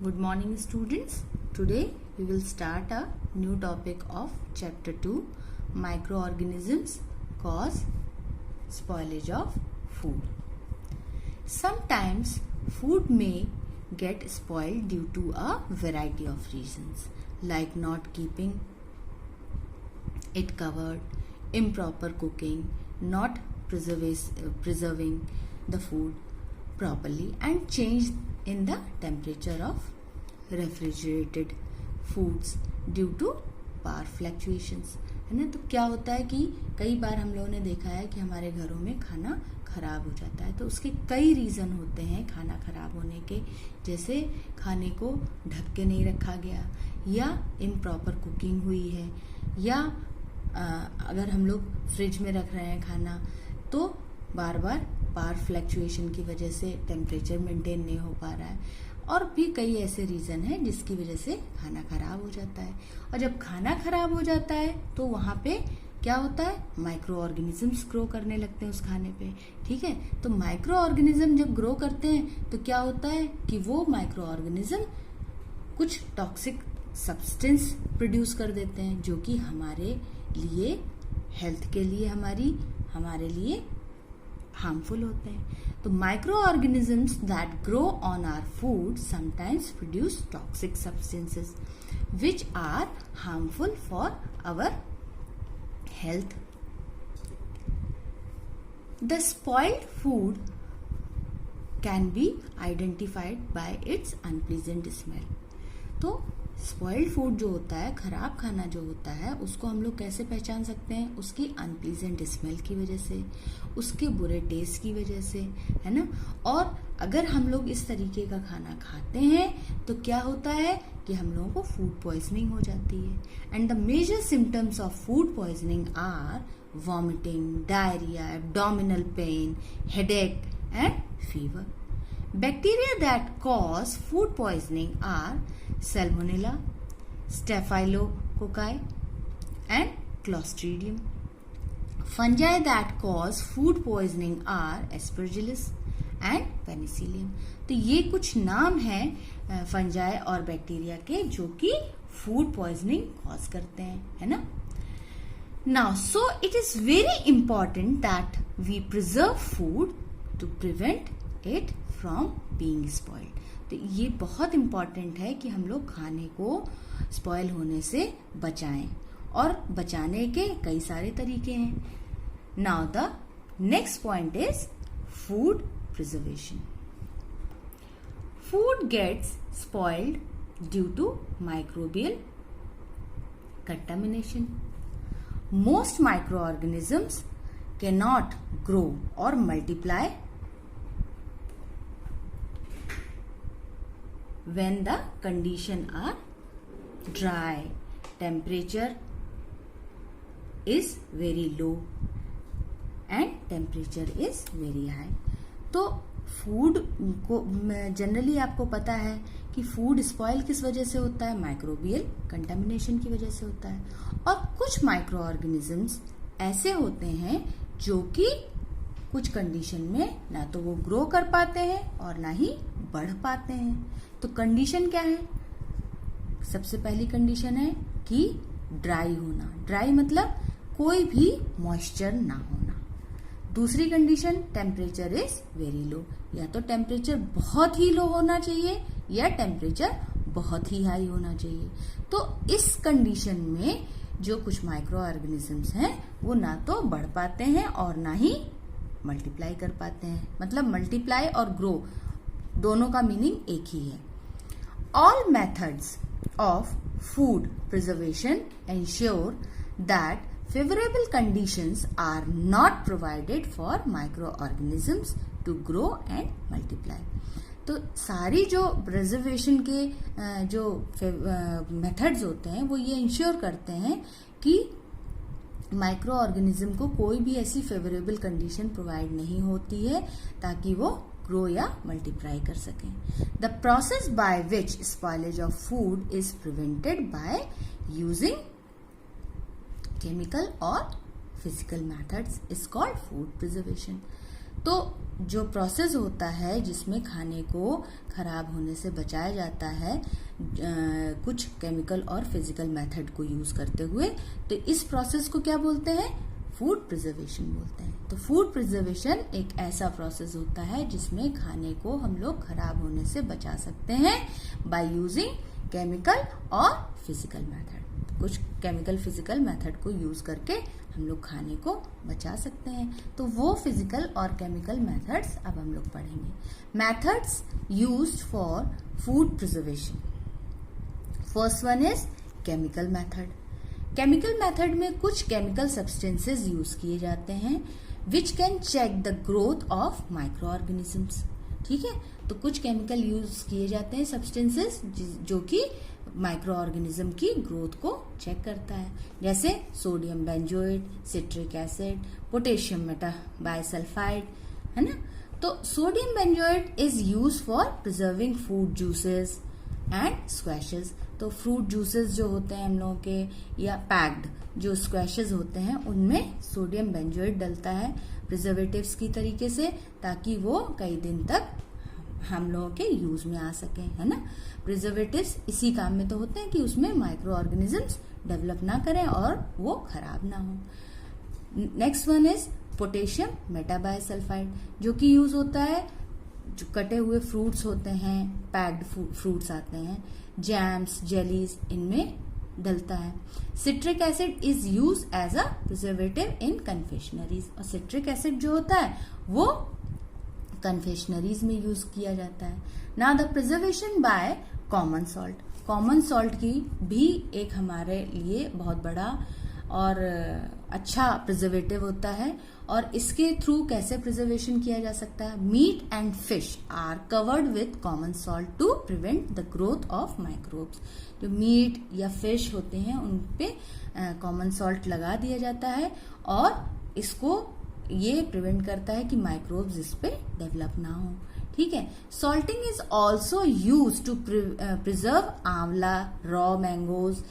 Good morning students. Today we will start a new topic of chapter 2, microorganisms cause spoilage of food. Sometimes food may get spoiled due to a variety of reasons like not keeping it covered, improper cooking, not preserving the food properly and change in the temperature of refrigerated foods due to power fluctuations है ना। तो क्या होता है कि कई बार हम लोगों ने देखा है कि हमारे घरों में खाना खराब हो जाता है। तो उसके कई रीज़न होते हैं खाना खराब होने के, जैसे खाने को ढक के नहीं रखा गया या इम्प्रॉपर कुकिंग हुई है या अगर हम लोग फ्रिज में रख रहे हैं खाना तो बार बार पावर फ्लक्चुएशन की वजह से टेम्परेचर मेंटेन नहीं हो पा रहा है और भी कई ऐसे रीज़न हैं जिसकी वजह से खाना खराब हो जाता है। और जब खाना खराब हो जाता है तो वहाँ पे क्या होता है, माइक्रो ऑर्गेनिजम्स ग्रो करने लगते हैं उस खाने पे। ठीक है, तो माइक्रो ऑर्गेनिज्म जब ग्रो करते हैं तो क्या होता है कि वो माइक्रो ऑर्गेनिज्म कुछ टॉक्सिक सब्सटेंस प्रोड्यूस कर देते हैं जो कि हमारे लिए, हेल्थ के लिए, हमारे लिए हार्मफुल होते हैं। तो micro organisms that grow on our food sometimes produce toxic substances which are harmful for our health. The spoiled food can be identified by its unpleasant smell. तो स्पॉइल्ड फूड जो होता है, खराब खाना जो होता है, उसको हम लोग कैसे पहचान सकते हैं? उसकी अनप्लीजेंट स्मेल की वजह से, उसके बुरे टेस्ट की वजह से, है ना। और अगर हम लोग इस तरीके का खाना खाते हैं तो क्या होता है कि हम लोगों को फूड पॉइजनिंग हो जाती है। And the major symptoms of food poisoning are vomiting, diarrhoea, abdominal pain, headache and fever. Bacteria that cause food poisoning are Salmonella, Staphylococcus, and Clostridium. Fungi that cause food poisoning are Aspergillus and Penicillium. तो ये कुछ नाम हैं fungi और bacteria के जो कि food poisoning cause करते हैं, है ना। Now, so it is very important that we preserve food to prevent it from being spoiled. तो ये बहुत इंपॉर्टेंट है कि हम लोग खाने को स्पॉइल होने से बचाएं और बचाने के कई सारे तरीके हैं। Now the next point is food preservation. Food gets spoiled due to microbial contamination. Most micro organisms can not grow और multiply when the condition are dry, temperature is very low and temperature is very high। तो food को generally आपको पता है कि food spoil किस वजह से होता है, माइक्रोबियल कंटामिनेशन की वजह से होता है। और कुछ माइक्रो ऑर्गेनिजम्स ऐसे होते हैं जो कि कुछ कंडीशन में ना तो वो ग्रो कर पाते हैं और ना ही बढ़ पाते हैं। तो कंडीशन क्या है? सबसे पहली कंडीशन है कि ड्राई होना। ड्राई मतलब कोई भी मॉइस्चर ना होना। दूसरी condition, temperature is very low. या तो टेम्परेचर बहुत ही लो होना चाहिए या टेम्परेचर बहुत ही हाई होना चाहिए। तो इस कंडीशन में जो कुछ माइक्रो ऑर्गेनिजम्स हैं वो ना तो बढ़ पाते हैं और ना ही मल्टीप्लाई कर पाते हैं। मतलब मल्टीप्लाई और ग्रो दोनों का मीनिंग एक ही है। All methods of food preservation ensure that favorable conditions are not provided for microorganisms to grow and multiply। तो सारी जो प्रिजर्वेशन के जो मेथड्स होते हैं वो ये इंश्योर करते हैं कि माइक्रो ऑर्गेनिज्म को कोई भी ऐसी फेवरेबल कंडीशन प्रोवाइड नहीं होती है ताकि वो ग्रो या मल्टीप्लाई कर सकें। The process by which spoilage of food is prevented by using chemical और physical methods is called food preservation. तो जो प्रोसेस होता है जिसमें खाने को खराब होने से बचाया जाता है कुछ केमिकल और फिजिकल मेथड को यूज करते हुए, तो इस प्रोसेस को क्या बोलते हैं? फूड प्रिजर्वेशन बोलते हैं। तो फूड प्रिजर्वेशन एक ऐसा प्रोसेस होता है जिसमें खाने को हम लोग खराब होने से बचा सकते हैं बाय यूजिंग केमिकल और फिजिकल मेथड। कुछ केमिकल फिजिकल मेथड को यूज करके हम लोग खाने को बचा सकते हैं। तो वो फिजिकल और केमिकल मेथड्स अब हम लोग पढ़ेंगे। Methods used for food preservation. First one is chemical method. Chemical method में कुछ केमिकल सब्सटेंसेस यूज किए जाते हैं which can check the growth of micro organisms. ठीक है, तो कुछ केमिकल यूज किए जाते हैं सब्सटेंसेस जो कि माइक्रो ऑर्गेनिज्म की ग्रोथ को चेक करता है, जैसे sodium benzoate, citric acid, potassium metabisulphite, है ना। तो sodium benzoate is use for preserving fruit juices and squashes. तो फ्रूट जूसेस जो होते हैं हम लोगों के या पैक्ड जो स्क्वैशेस होते हैं उनमें सोडियम बेंजोएट डलता है प्रिजर्वेटिव्स की तरीके से, ताकि वो कई दिन तक हम लोगों के यूज में आ सके, है ना। प्रिजर्वेटिव्स इसी काम में तो होते हैं कि उसमें माइक्रो ऑर्गेनिजम्स डेवलप ना करें और वो खराब ना हो। Next one is potassium metabisulphide, जो कि यूज होता है जो कटे हुए फ्रूट्स होते हैं, पैक्ड फ्रूट्स आते हैं, जैम्स, जेलीज, इनमें डलता है। Citric acid is use as a preservative in confectioneries, और सिट्रिक एसिड जो होता है वो कन्फेक्शनरीज में यूज किया जाता है। Now the preservation by common salt. Common salt की भी एक हमारे लिए बहुत बड़ा और अच्छा प्रिजर्वेटिव होता है, और इसके थ्रू कैसे प्रिजर्वेशन किया जा सकता है? Meat and fish are covered with common salt to prevent the growth of microbes. जो मीट या फिश होते हैं उन पे कॉमन सॉल्ट लगा दिया जाता है, और इसको ये प्रिवेंट करता है कि माइक्रोब्स इस पे डेवलप ना हो। ठीक है, salting is also use to preserve amla, raw mangoes,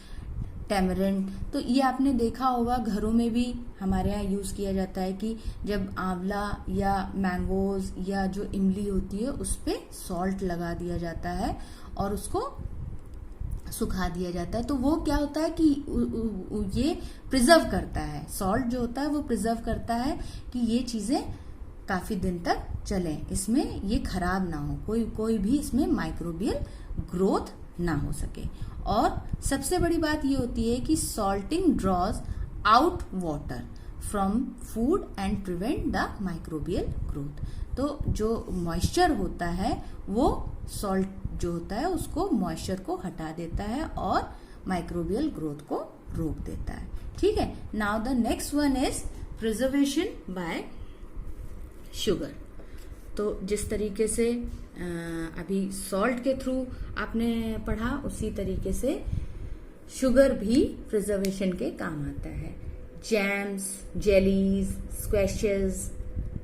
tamarind. तो ये आपने देखा होगा घरों में भी हमारे यहाँ यूज किया जाता है कि जब आंवला या मैंगोज या जो इमली होती है उस पे सॉल्ट लगा दिया जाता है और उसको सुखा दिया जाता है। तो वो क्या होता है कि ये प्रिजर्व करता है, सॉल्ट जो होता है वो प्रिजर्व करता है कि ये चीजें काफी दिन तक चलें, इसमें ये खराब ना हो, कोई भी इसमें माइक्रोबियल ग्रोथ ना हो सके। और सबसे बड़ी बात ये होती है कि salting draws out water from food and prevent the microbial growth. तो जो मॉइस्चर होता है वो सॉल्ट जो होता है उसको मॉइस्चर को हटा देता है और माइक्रोबियल ग्रोथ को रोक देता है। ठीक है, now the next one is preservation bye sugar. तो जिस तरीके से अभी सॉल्ट के थ्रू आपने पढ़ा उसी तरीके से शुगर भी प्रिजर्वेशन के काम आता है। Jams, jellies, squashes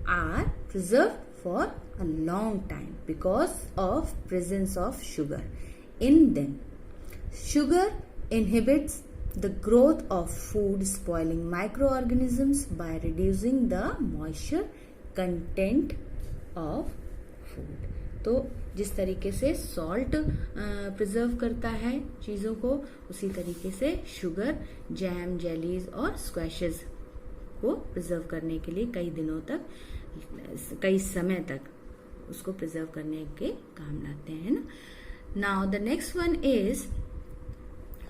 are preserve for a long time because of presence of sugar in them. Sugar inhibits the growth of food spoiling microorganisms by reducing the moisture content of food. तो जिस तरीके से salt preserve करता है चीजों को, उसी तरीके से शुगर जैम, जेलीज और स्क्वैशेस को प्रिजर्व करने के लिए कई दिनों तक, कई समय तक उसको प्रिजर्व करने के काम लाते हैं ना। Now the next one is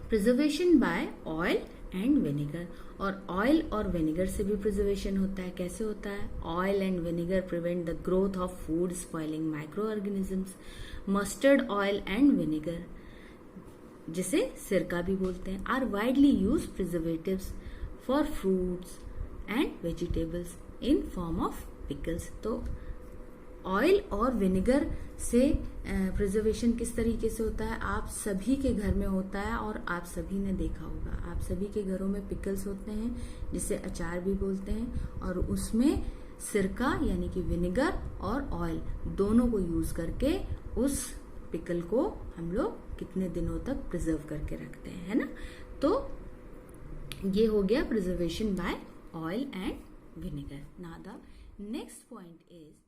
preservation by oil and vinegar. और ऑयल और विनेगर से भी प्रिजर्वेशन होता है। कैसे होता है? Oil and vinegar prevent the growth of food spoiling micro organisms. Mustard oil and vinegar, जिसे सिरका भी बोलते हैं, are widely use preservatives for fruits and vegetables in form of pickles. तो ऑयल और विनेगर से प्रिजर्वेशन किस तरीके से होता है? आप सभी के घर में होता है और आप सभी ने देखा होगा, आप सभी के घरों में पिकल्स होते हैं जिसे अचार भी बोलते हैं, और उसमें सिरका यानी कि विनेगर और ऑयल दोनों को यूज करके उस पिकल को हम लोग कितने दिनों तक प्रिजर्व करके रखते हैं, है ना। तो ये हो गया preservation by oil and vinegar. Now the Next point is